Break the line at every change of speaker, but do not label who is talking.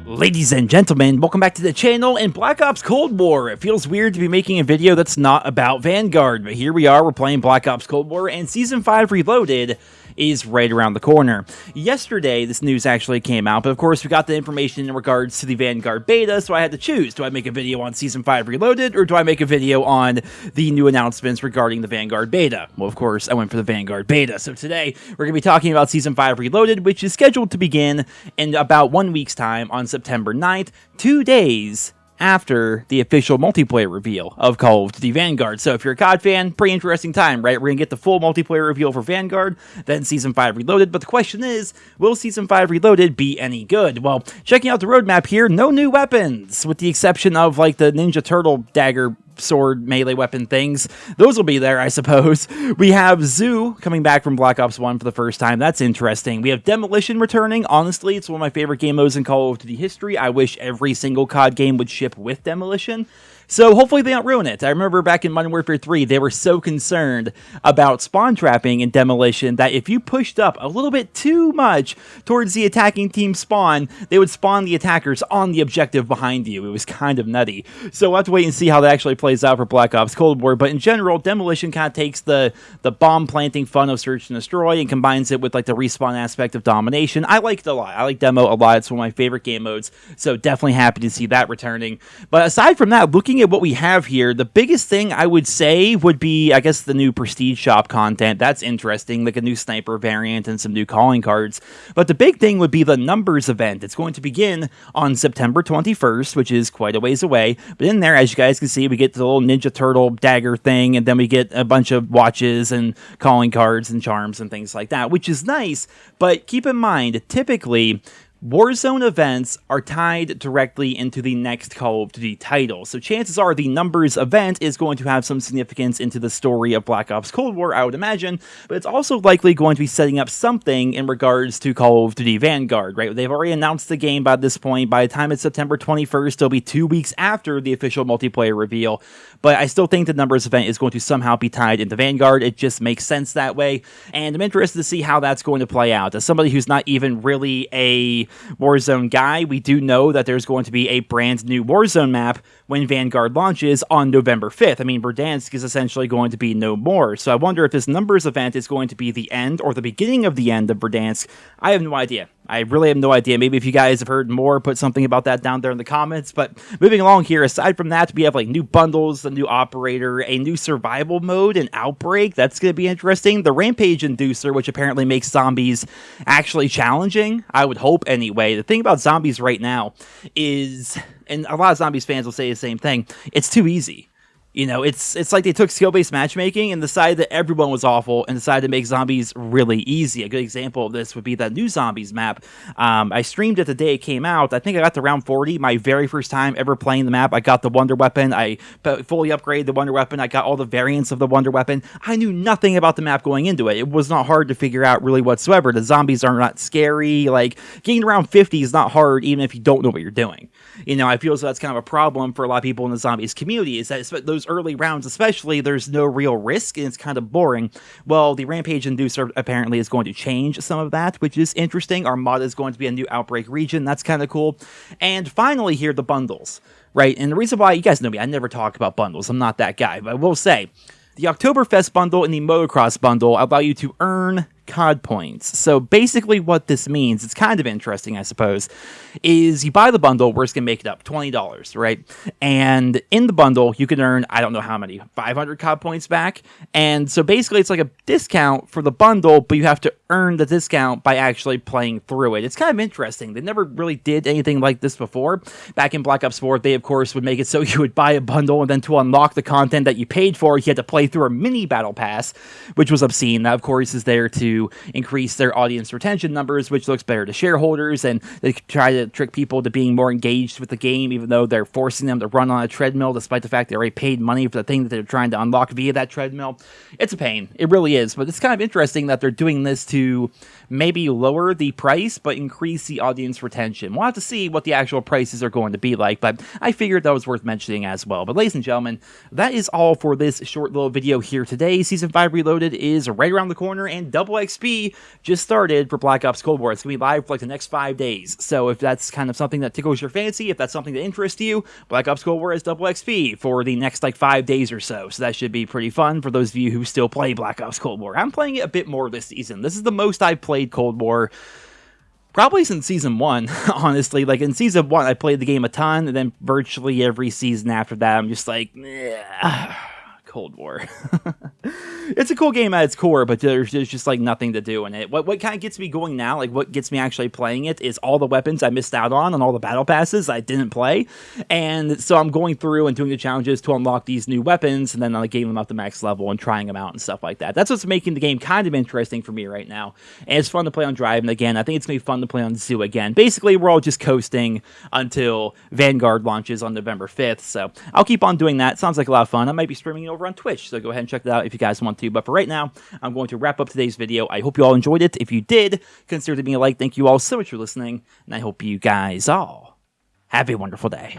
Ladies and gentlemen, welcome back to the channel. In Black Ops Cold War, it feels weird to be making a video that's not about Vanguard, but here we are, we're playing Black Ops Cold War, and Season 5 Reloaded is right around the corner. Yesterday, this news actually came out, but of course, we got the information in regards to the Vanguard beta, so I had to choose. Do I make a video on Season 5 Reloaded, or do I make a video on the new announcements regarding the Vanguard beta? Well, of course, I went for the Vanguard beta, so today, we're going to be talking about Season 5 Reloaded, which is scheduled to begin in about 1 week's time on September 9th, 2 days after the official multiplayer reveal of Call of Duty Vanguard. So if you're a COD fan, pretty interesting time, right? We're going to get the full multiplayer reveal for Vanguard, then Season 5 Reloaded, but the question is, will Season 5 Reloaded be any good? Well, checking out the roadmap here, no new weapons, with the exception of, like, the Ninja Turtle dagger sword melee weapon things. Those will be there, I suppose. We have Zoo coming back from Black Ops 1 for the first time. That's interesting. We have Demolition returning. Honestly, it's one of my favorite game modes in Call of Duty history. I wish every single COD game would ship with Demolition. So hopefully they don't ruin it. I remember back in Modern Warfare 3, they were so concerned about spawn trapping and Demolition that if you pushed up a little bit too much towards the attacking team spawn, they would spawn the attackers on the objective behind you. It was kind of nutty. So we'll have to wait and see how that actually plays out for Black Ops Cold War. But in general, Demolition kind of takes the bomb planting fun of Search and Destroy and combines it with, like, the respawn aspect of Domination. I like it a lot. I like Demo a lot. It's one of my favorite game modes. So definitely happy to see that returning. But aside from that, looking at what we have here, the biggest thing I would say would be, I guess, the new Prestige Shop content. That's interesting, like a new sniper variant and some new calling cards. But the big thing would be the numbers event. It's going to begin on September 21st, which is quite a ways away. But in there, as you guys can see, we get the little Ninja Turtle dagger thing, and then we get a bunch of watches and calling cards and charms and things like that, which is nice. But keep in mind, typically, Warzone events are tied directly into the next Call of Duty title, so chances are the numbers event is going to have some significance into the story of Black Ops Cold War, I would imagine, but it's also likely going to be setting up something in regards to Call of Duty Vanguard, right? They've already announced the game by this point. By the time it's September 21st, it'll be 2 weeks after the official multiplayer reveal, but I still think the numbers event is going to somehow be tied into Vanguard. It just makes sense that way, and I'm interested to see how that's going to play out. As somebody who's not even really a Warzone guy, we do know that there's going to be a brand new Warzone map when Vanguard launches on November 5th. I mean, Verdansk is essentially going to be no more, so I wonder if this numbers event is going to be the end or the beginning of the end of Verdansk. I have no idea. I really have no idea. Maybe if you guys have heard more, put something about that down there in the comments. But moving along here, aside from that, we have, like, new bundles, a new operator, a new survival mode, an outbreak. That's going to be interesting. The Rampage Inducer, which apparently makes zombies actually challenging. I would hope anyway. The thing about zombies right now is, and a lot of Zombies fans will say the same thing, it's too easy. You know, it's like they took skill-based matchmaking and decided that everyone was awful and decided to make zombies really easy. A good example of this would be that new Zombies map. I streamed it the day it came out. I think I got to round 40, my very first time ever playing the map. I got the Wonder Weapon. I fully upgraded the Wonder Weapon. I got all the variants of the Wonder Weapon. I knew nothing about the map going into it. It was not hard to figure out really whatsoever. The zombies are not scary. Like, getting around 50 is not hard even if you don't know what you're doing. You know, I feel as though that's kind of a problem for a lot of people in the Zombies community, is that those early rounds especially, there's no real risk and it's kind of boring. Well, the Rampage Inducer apparently is going to change some of that, which is interesting. Armada is going to be a new outbreak region. That's kind of cool. And finally here, the bundles, right? And the reason why, you guys know me, I never talk about bundles. I'm not that guy, but I will say, the Oktoberfest bundle and the Motocross bundle allow you to earn COD points. So basically what this means, it's kind of interesting, I suppose, is you buy the bundle, we're just going to make it up, $20, right? And in the bundle, you can earn, I don't know how many, 500 COD points back. And so basically it's like a discount for the bundle, but you have to earn the discount by actually playing through it. It's kind of interesting. They never really did anything like this before. Back in Black Ops 4, they of course would make it so you would buy a bundle, and then to unlock the content that you paid for, you had to play through a mini battle pass, which was obscene. That of course is there to to increase their audience retention numbers, which looks better to shareholders, and they try to trick people to being more engaged with the game, even though they're forcing them to run on a treadmill, despite the fact they already paid money for the thing that they're trying to unlock via that treadmill. It's a pain. It really is. But it's kind of interesting that they're doing this to maybe lower the price, but increase the audience retention. We'll have to see what the actual prices are going to be like, but I figured that was worth mentioning as well. But ladies and gentlemen, that is all for this short little video here today. Season 5 Reloaded is right around the corner, and Double XP just started for Black Ops Cold War. It's going to be live for like the next 5 days. So if that's kind of something that tickles your fancy, if that's something that interests you, Black Ops Cold War is Double XP for the next like 5 days or so. So that should be pretty fun for those of you who still play Black Ops Cold War. I'm playing it a bit more this season. This is the most I've played Cold War probably since Season 1, honestly. Like, in Season 1, I played the game a ton, and then virtually every season after that, I'm just like, Cold War. It's a cool game at its core, but there's just like nothing to do in it. What kind of gets me going now, like what gets me actually playing it, is all the weapons I missed out on all the battle passes I didn't play. And so I'm going through and doing the challenges to unlock these new weapons, and then like getting them up to max level and trying them out and stuff like that. That's what's making the game kind of interesting for me right now. And it's fun to play on Drive, and again, I think it's going to be fun to play on Zoo again. Basically, we're all just coasting until Vanguard launches on November 5th, so I'll keep on doing that. Sounds like a lot of fun. I might be streaming it over on Twitch, so go ahead and check that out if you guys want to. But for right now, I'm going to wrap up today's video. I hope you all enjoyed it. If you did, consider giving me a like. Thank you all so much for listening, and I hope you guys all have a wonderful day.